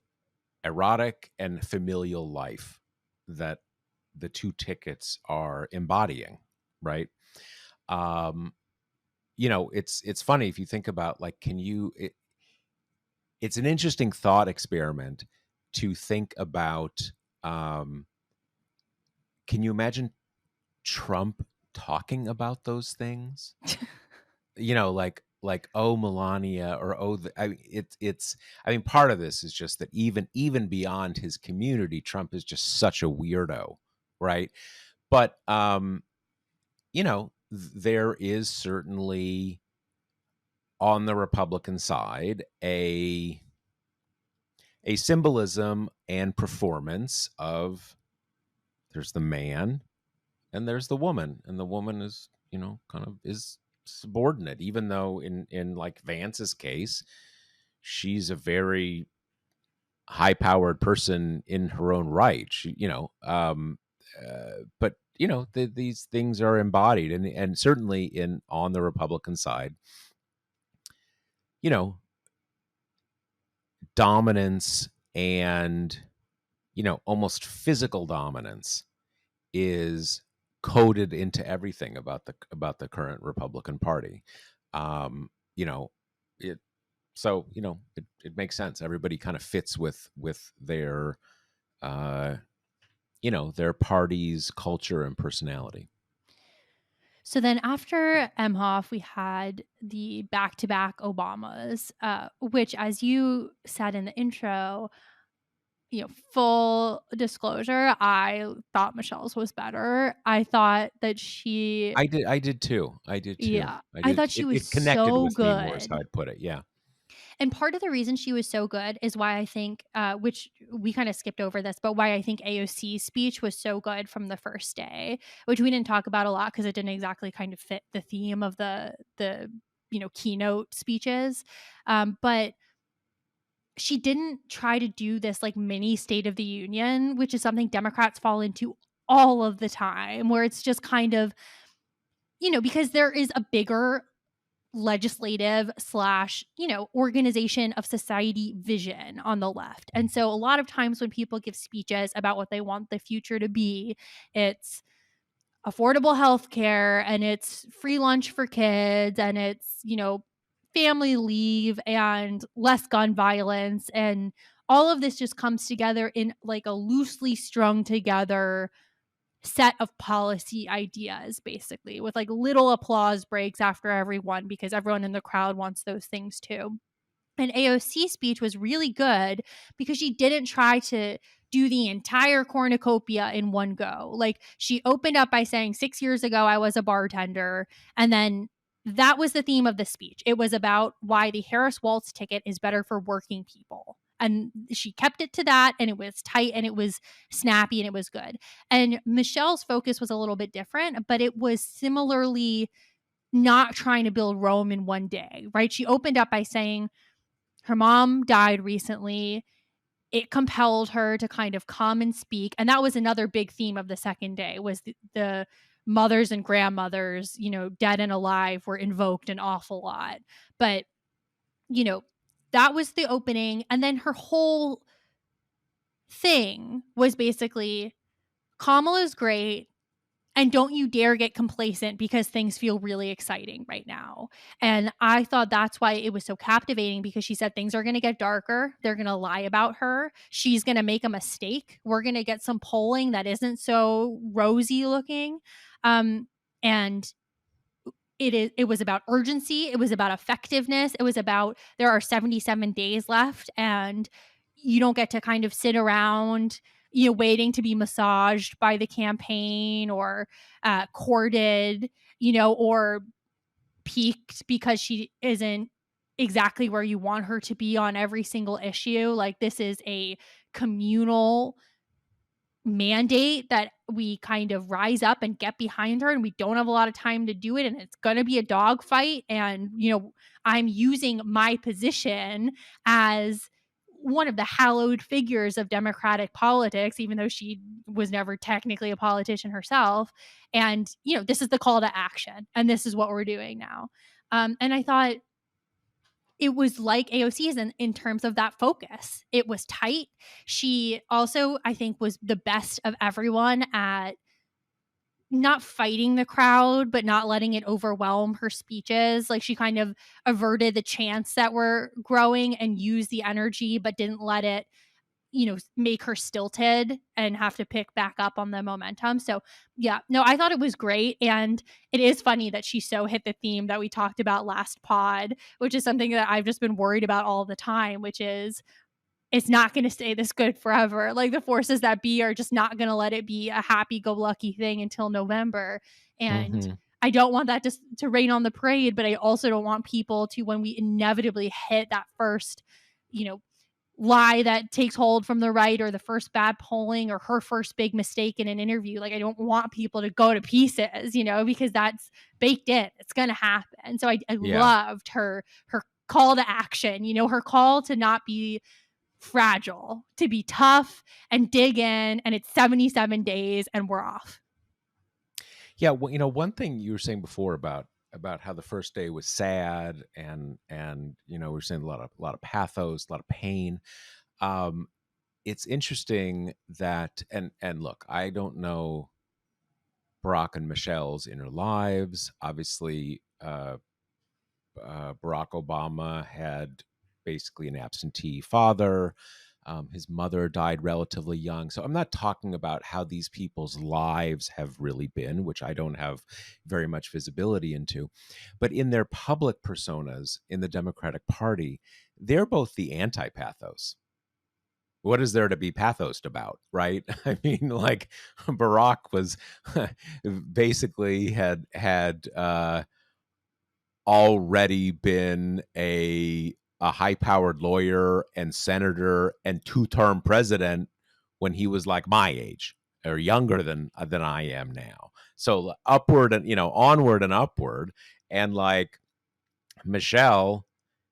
erotic and familial life that the two tickets are embodying, right? Um, it's funny if you think about, like, it's an interesting thought experiment to think about. Um, can you imagine Trump talking about those things? Like, oh, Melania, or oh, I mean, it's I mean, part of this is just that even beyond his community, Trump is just such a weirdo, right? But there is certainly, on the Republican side, a symbolism and performance of, there's the man and there's the woman, and the woman is, kind of is subordinate, even though in like Vance's case, she's a very high powered person in her own right. But these things are embodied, and certainly in on the Republican side, you know, dominance and, almost physical dominance is coded into everything about the current Republican Party. Um, you know, it so it makes sense. Everybody kind of fits with their their party's culture and personality. So then after Emhoff, we had the back-to-back Obamas, which, as you said in the intro, full disclosure, I thought Michelle's was better. I thought that she I did too. I did too. Yeah, I I did. thought she was It connected so with me more is how good. I'd put it. Yeah. And part of the reason she was so good is why I think, which we kind of skipped over this, but why I think AOC's speech was so good from the first day, which we didn't talk about a lot because it didn't exactly kind of fit the theme of the keynote speeches. But she didn't try to do this like mini State of the Union, which is something Democrats fall into all of the time, where it's just kind of, because there is a bigger legislative slash organization of society vision on the left. And so a lot of times when people give speeches about what they want the future to be, it's affordable health care and it's free lunch for kids and it's family leave and less gun violence, and all of this just comes together in like a loosely strung together set of policy ideas, basically, with like little applause breaks after everyone because everyone in the crowd wants those things too. And AOC's speech was really good because she didn't try to do the entire cornucopia in one go. Like, she opened up by saying, 6 years ago, I was a bartender. And then that was the theme of the speech. It was about why the Harris Waltz ticket is better for working people. And she kept it to that, and it was tight and it was snappy and it was good. And Michelle's focus was a little bit different, but it was similarly not trying to build Rome in one day, right? She opened up by saying, her mom died recently. It compelled her to kind of come and speak. And that was another big theme of the second day, was the mothers and grandmothers, dead and alive, were invoked an awful lot. But, you know, that was the opening. And then her whole thing was basically, Kamala's great. And don't you dare get complacent because things feel really exciting right now. And I thought that's why it was so captivating, because she said things are going to get darker. They're going to lie about her. She's going to make a mistake. We're going to get some polling that isn't so rosy looking. And it was about urgency. It was about effectiveness. It was about, there are 77 days left and you don't get to kind of sit around, waiting to be massaged by the campaign or courted, or peaked because she isn't exactly where you want her to be on every single issue. Like, this is a communal mandate that we kind of rise up and get behind her, and we don't have a lot of time to do it, and it's going to be a dogfight. And I'm using my position as one of the hallowed figures of democratic politics, even though she was never technically a politician herself. And this is the call to action, and this is what we're doing now. And I thought it was like AOC's in terms of that focus. It was tight. She also, I think, was the best of everyone at not fighting the crowd, but not letting it overwhelm her speeches. Like, she kind of averted the chants that were growing and used the energy, but didn't let it make her stilted and have to pick back up on the momentum. So yeah, no, I thought it was great. And it is funny that she so hit the theme that we talked about last pod, which is something that I've just been worried about all the time, which is, it's not going to stay this good forever. Like, the forces that be are just not going to let it be a happy-go-lucky thing until November. And Hmm. I don't want that to rain on the parade, but I also don't want people to, when we inevitably hit that first, lie that takes hold from the right, or the first bad polling, or her first big mistake in an interview. Like, I don't want people to go to pieces, because that's baked in. It's going to happen. So I Yeah. loved her call to action, her call to not be fragile, to be tough and dig in. And it's 77 days and we're off. Yeah. Well, one thing you were saying before about how the first day was sad, and we were saying a lot of pathos, a lot of pain. Um, it's interesting that, and look, I don't know Barack and Michelle's inner lives. Obviously, Barack Obama had basically an absentee father. His mother died relatively young. So I'm not talking about how these people's lives have really been, which I don't have very much visibility into. But in their public personas in the Democratic Party, they're both the anti pathos, what is there to be pathos about, right? I mean, like Barack was basically had already been a high-powered lawyer and senator and two-term president when he was like my age or younger than I am now. So upward and onward and upward, and like Michelle,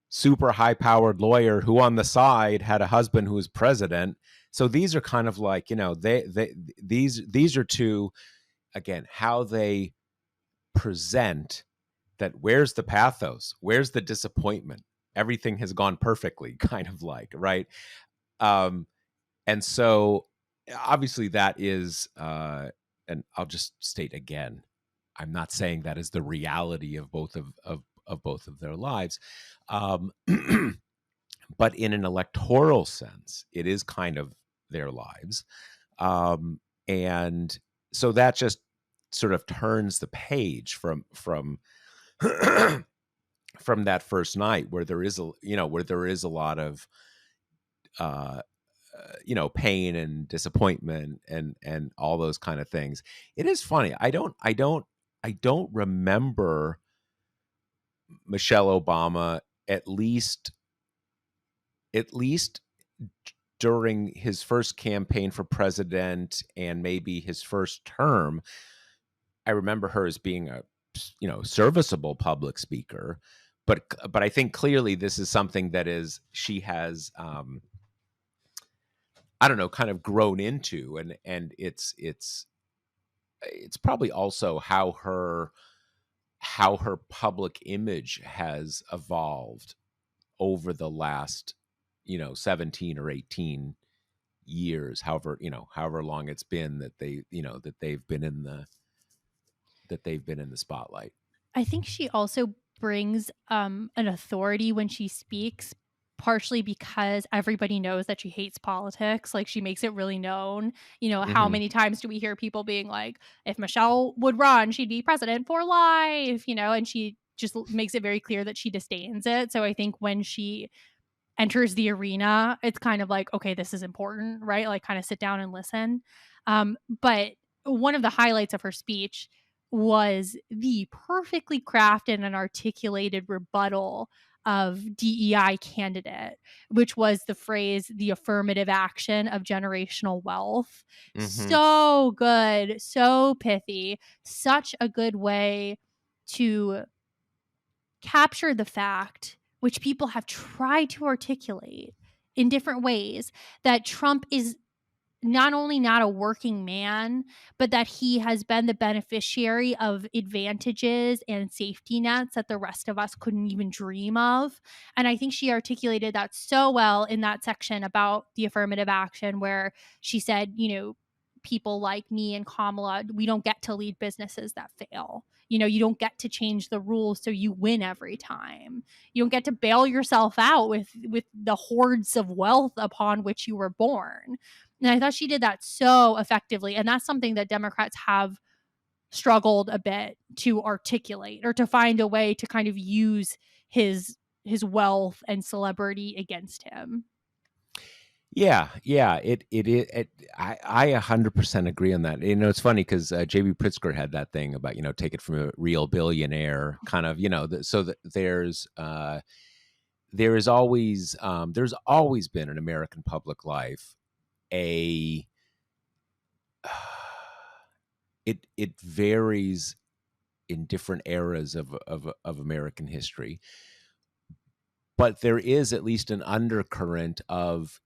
super high-powered lawyer who on the side had a husband who was president. So these are kind of like, these are two, again, how they present that. Where's the pathos? Where's the disappointment? Everything has gone perfectly, kind of like, right? Um, and so obviously that is, and I'll just state again, I'm not saying that is the reality of both of their lives. Um, but in an electoral sense, it is kind of their lives. And so that just sort of turns the page from from that first night where there is a lot of uh, pain and disappointment and all those kind of things. It is funny. I don't remember Michelle Obama, at least during his first campaign for president and maybe his first term. I remember her as being a serviceable public speaker, but I think clearly this is something that is she has, I don't know, kind of grown into, and it's probably also how her public image has evolved over the last 17 or 18 years, however long it's been that they've been in the spotlight. I think she also brings an authority when she speaks, partially because everybody knows that she hates politics. Like, she makes it really known. How Hmm. many times do we hear people being like, if Michelle would run, she'd be president for life, and she just makes it very clear that she disdains it. So I think when she enters the arena, it's kind of like, okay, this is important, right? Like, kind of sit down and listen. But one of the highlights of her speech was the perfectly crafted and articulated rebuttal of DEI candidate, which was the phrase, the affirmative action of generational wealth. Hmm. So good, so pithy, such a good way to capture the fact, which people have tried to articulate in different ways, that Trump is not only not a working man, but that he has been the beneficiary of advantages and safety nets that the rest of us couldn't even dream of. And I think she articulated that so well in that section about the affirmative action, where she said, people like me and Kamala, we don't get to lead businesses that fail. You don't get to change the rules so you win every time. You don't get to bail yourself out with the hordes of wealth upon which you were born. And I thought she did that so effectively. And that's something that Democrats have struggled a bit to articulate, or to find a way to kind of use his wealth and celebrity against him. Yeah. It is. I 100% agree on that. It's funny because JB Pritzker had that thing about take it from a real billionaire, kind of so that there's always been in American public life a it varies in different eras of American history, but there is at least an undercurrent of,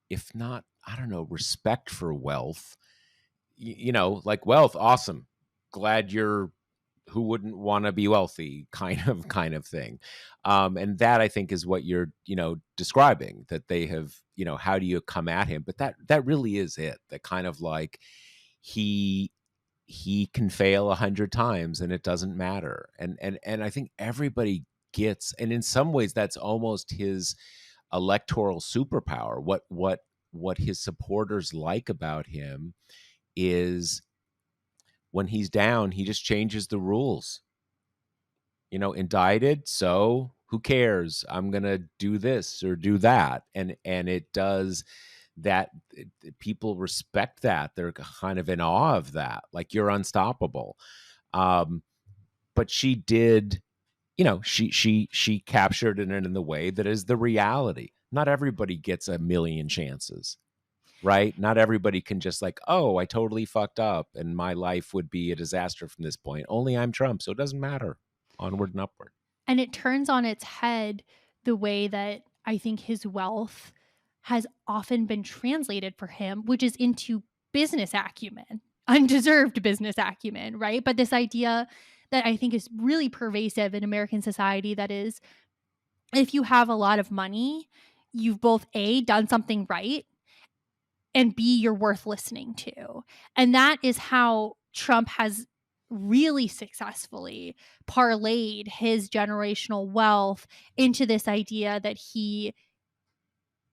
if not, I don't know, respect for wealth. Like wealth, awesome. Glad you're who wouldn't want to be wealthy, kind of thing. And that, I think, is what you're, describing, that they have, how do you come at him? But that really is it. That kind of like he can fail 100 times and it doesn't matter. And I think everybody gets, and in some ways that's almost his electoral superpower. What his supporters like about him is when he's down, he just changes the rules. Indicted, so who cares? I'm gonna do this or do that, and it does that people respect that. They're kind of in awe of that. Like, you're unstoppable. Um, but she did, she captured it in the way that is the reality. Not everybody gets a million chances, right? Not everybody can just like, oh, I totally fucked up and my life would be a disaster from this point. Only I'm Trump, so it doesn't matter. Onward and upward. And it turns on its head the way that I think his wealth has often been translated for him, which is into business acumen, undeserved business acumen, right? But this idea that I think is really pervasive in American society, that is, if you have a lot of money, you've both A, done something right, and B, you're worth listening to. And that is how Trump has really successfully parlayed his generational wealth into this idea that he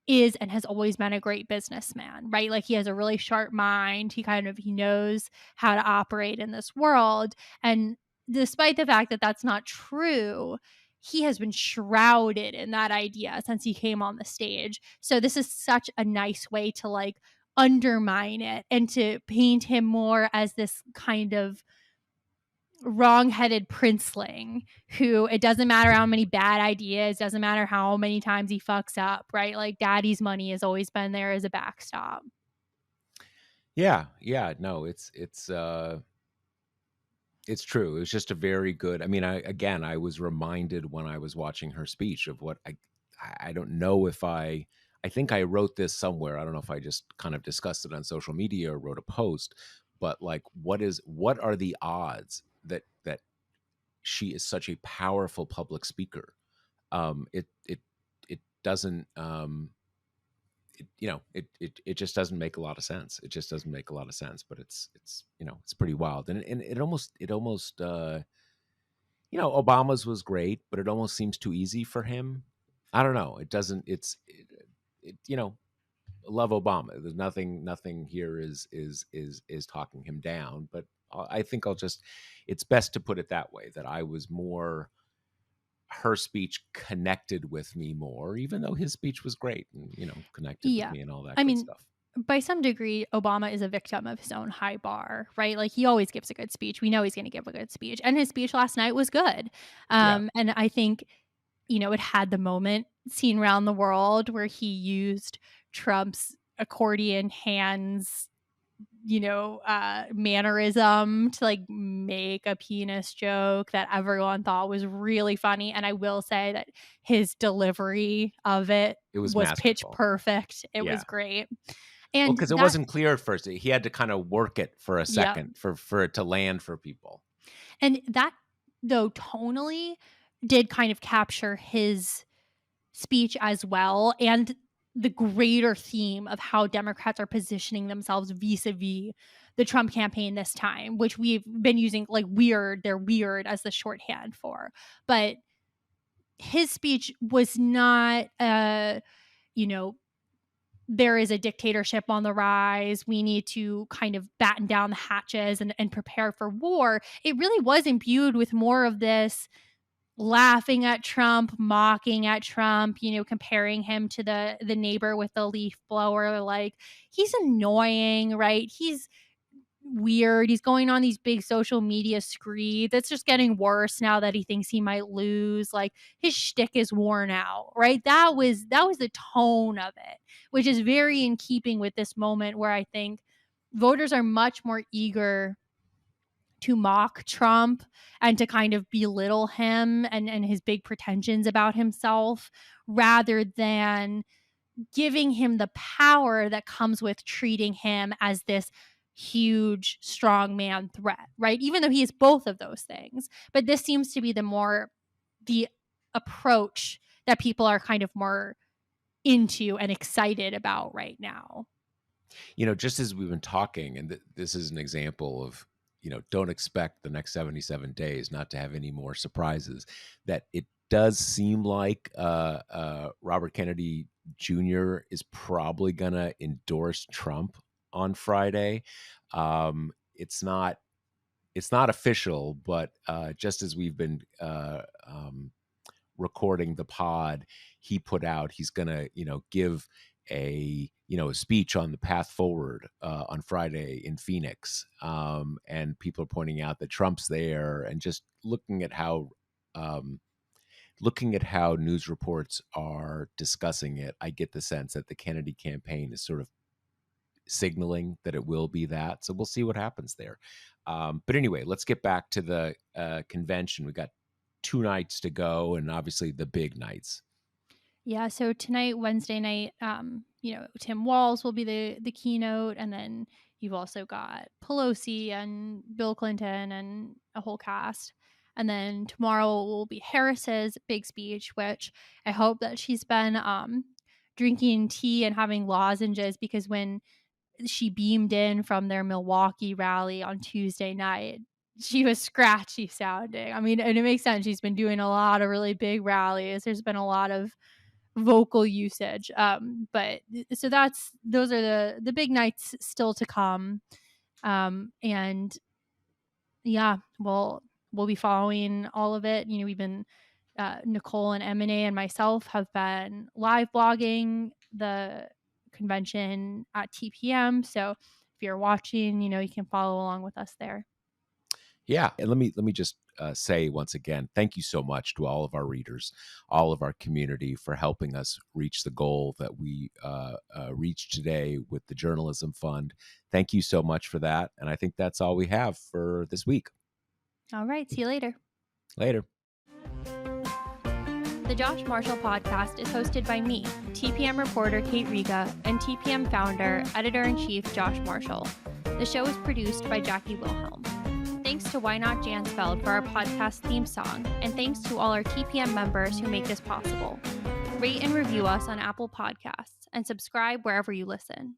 is and has always been a great businessman, right? Like, he has a really sharp mind. He knows how to operate in this world. And despite the fact that that's not true, he has been shrouded in that idea since he came on the stage. So this is such a nice way to like undermine it and to paint him more as this kind of wrong-headed princeling who, it doesn't matter how many bad ideas, doesn't matter how many times he fucks up, right? Like, daddy's money has always been there as a backstop. Yeah, no, it's true. It was just a very good. I mean, I was reminded when I was watching her speech of what I don't know if I think I wrote this somewhere. I don't know if I just kind of discussed it on social media or wrote a post, but like, what are the odds that she is such a powerful public speaker? It doesn't it just doesn't make a lot of sense. It just doesn't make a lot of sense, but it's pretty wild. And it almost Obama's was great, but it almost seems too easy for him. I don't know. It doesn't love Obama. There's nothing here is talking him down, but I think it's best to put it that way, that I was more, her speech connected with me more, even though his speech was great and, connected with Yeah. me and all that I good mean, stuff. by some degree, Obama is a victim of his own high bar, right? Like, he always gives a good speech. We know he's going to give a good speech. And his speech last night was good. Yeah. And I think, it had the moment seen around the world where he used Trump's accordion hands, mannerism to like make a penis joke that everyone thought was really funny. And I will say that his delivery of it It was was pitch masterful. perfect. It Yeah. was great. Well, And because it that, wasn't clear at first. He had to kind of work it for a yeah. second for it to land for people. And that, though, tonally did kind of capture his speech as well, and the greater theme of how Democrats are positioning themselves vis-a-vis the Trump campaign this time, which we've been using like they're weird as the shorthand for. But his speech was not you know, there is a dictatorship on the rise. We need to kind of batten down the hatches and prepare for war. It really was imbued with more of this laughing at Trump, mocking at Trump, comparing him to the neighbor with the leaf blower. Like, he's annoying, right? He's weird. He's going on these big social media screeds. That's just getting worse now that he thinks he might lose. Like, his shtick is worn out, right? That was the tone of it, which is very in keeping with this moment where I think voters are much more eager to mock Trump and to kind of belittle him and his big pretensions about himself, rather than giving him the power that comes with treating him as this huge strongman threat, right? Even though he is both of those things. But this seems to be the approach that people are kind of more into and excited about right now. Just as we've been talking, and this is an example of, don't expect the next 77 days not to have any more surprises, that it does seem like Robert Kennedy Jr. is probably going to endorse Trump on Friday. It's not official, but just as we've been recording the pod, he put out he's going to, give a a speech on the path forward on Friday in Phoenix, and people are pointing out that Trump's there, and just um, looking at how news reports are discussing it, I get the sense that the Kennedy campaign is sort of signaling that it will be that. So we'll see what happens there. But anyway, let's get back to the convention. We got 2 nights to go, and obviously the big nights. Yeah, so tonight, Wednesday night, Tim Walz will be the keynote, and then you've also got Pelosi and Bill Clinton and a whole cast. And then tomorrow will be Harris's big speech, which I hope that she's been drinking tea and having lozenges, because when she beamed in from their Milwaukee rally on Tuesday night, she was scratchy sounding. I mean, and it makes sense. She's been doing a lot of really big rallies. There's been a lot of vocal usage. But so those are the big nights still to come. And yeah, we'll be following all of it. We've been Nicole and M&A and myself have been live blogging the convention at TPM. So if you're watching, you can follow along with us there. Yeah, and let me just say once again, thank you so much to all of our readers, all of our community, for helping us reach the goal that we reached today with the Journalism Fund. Thank you so much for that, and I think that's all we have for this week. All right, see you later. Later. The Josh Marshall podcast is hosted by me, TPM reporter Kate Riga, and TPM founder, editor-in-chief Josh Marshall. The show is produced by Jackie Wilhelm. Thanks to Why Not Jansfeld for our podcast theme song, and thanks to all our TPM members who make this possible. Rate and review us on Apple Podcasts, and subscribe wherever you listen.